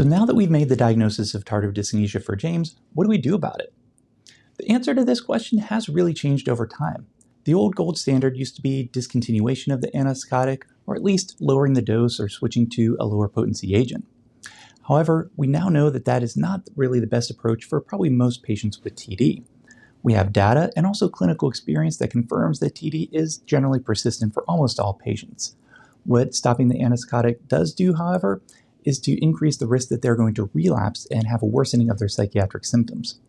So now that we've made the diagnosis of tardive dyskinesia for James, what do we do about it? The answer to this question has really changed over time. The old gold standard used to be discontinuation of the antipsychotic, or at least lowering the dose or switching to a lower potency agent. However, we now know that that is not really the best approach for probably most patients with TD. We have data and also clinical experience that confirms that TD is generally persistent for almost all patients. What stopping the antipsychotic does do, however, is to increase the risk that they're going to relapse and have a worsening of their psychiatric symptoms.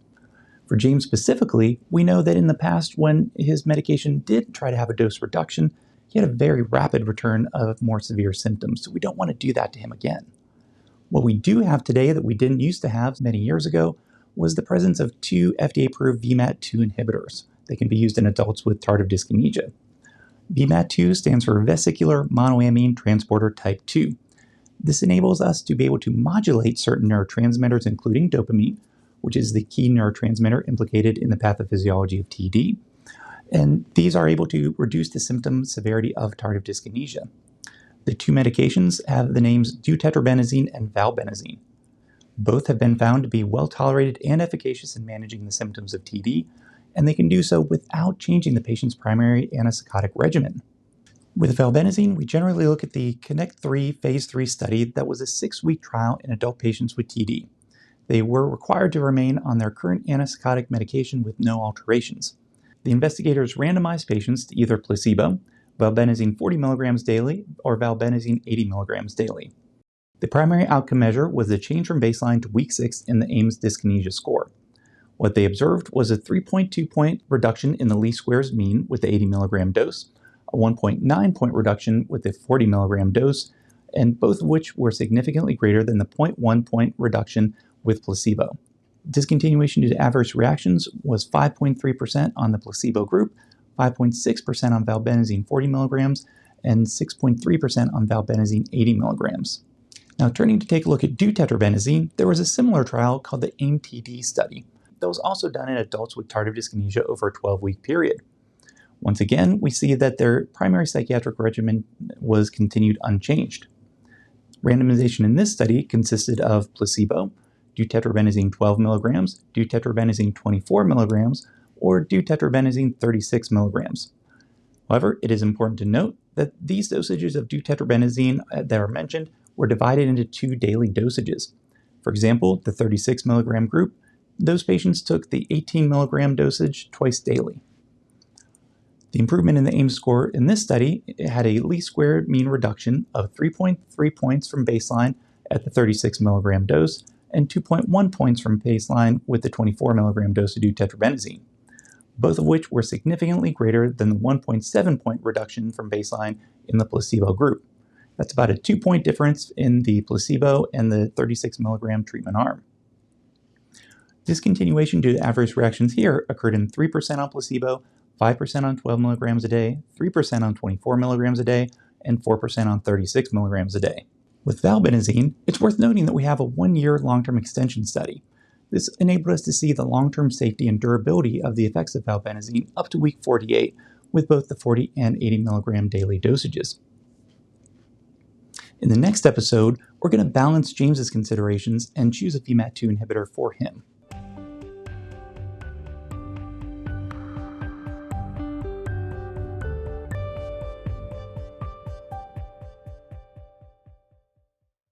For James specifically, we know that in the past, when his medication did try to have a dose reduction, he had a very rapid return of more severe symptoms, so we don't want to do that to him again. What we do have today that we didn't used to have many years ago was the presence of 2 FDA-approved VMAT2 inhibitors that can be used in adults with tardive dyskinesia. VMAT2 stands for vesicular monoamine transporter type 2. This enables us to be able to modulate certain neurotransmitters, including dopamine, which is the key neurotransmitter implicated in the pathophysiology of TD. And these are able to reduce the symptom severity of tardive dyskinesia. The 2 medications have the names deutetrabenazine and valbenazine. Both have been found to be well tolerated and efficacious in managing the symptoms of TD, and they can do so without changing the patient's primary antipsychotic regimen. With valbenazine, we generally look at the CONNECT-3 phase 3 study that was a 6-week trial in adult patients with TD. They were required to remain on their current antipsychotic medication with no alterations. The investigators randomized patients to either placebo, valbenazine 40 milligrams daily, or valbenazine 80 milligrams daily. The primary outcome measure was the change from baseline to week 6 in the Ames dyskinesia score. What they observed was a 3.2-point reduction in the least squares mean with the 80 milligram dose, a 1.9-point reduction with the 40 milligram dose, and both of which were significantly greater than the 0.1-point reduction with placebo. Discontinuation due to adverse reactions was 5.3% on the placebo group, 5.6% on valbenazine 40 milligrams, and 6.3% on valbenazine 80 milligrams. Now, turning to take a look at deutetrabenazine, there was a similar trial called the AIM-TD study that was also done in adults with tardive dyskinesia over a 12-week period. Once again, we see that their primary psychiatric regimen was continued unchanged. Randomization in this study consisted of placebo, deutetrabenazine 12 milligrams, deutetrabenazine 24 milligrams, or deutetrabenazine 36 milligrams. However, it is important to note that these dosages of deutetrabenazine that are mentioned were divided into 2 daily dosages. For example, the 36 milligram group, those patients took the 18 milligram dosage twice daily. The improvement in the Ames score in this study had a least squared mean reduction of 3.3 points from baseline at the 36 milligram dose and 2.1 points from baseline with the 24 milligram dose of deutetrabenazine, both of which were significantly greater than the 1.7-point reduction from baseline in the placebo group. That's about a 2-point difference in the placebo and the 36 milligram treatment arm. Discontinuation due to adverse reactions here occurred in 3% on placebo, 5% on 12 milligrams a day, 3% on 24 milligrams a day, and 4% on 36 milligrams a day. With valbenazine, it's worth noting that we have a 1-year long-term extension study. This enabled us to see the long-term safety and durability of the effects of valbenazine up to week 48 with both the 40 and 80 milligram daily dosages. In the next episode, we're going to balance James's considerations and choose a VMAT2 inhibitor for him.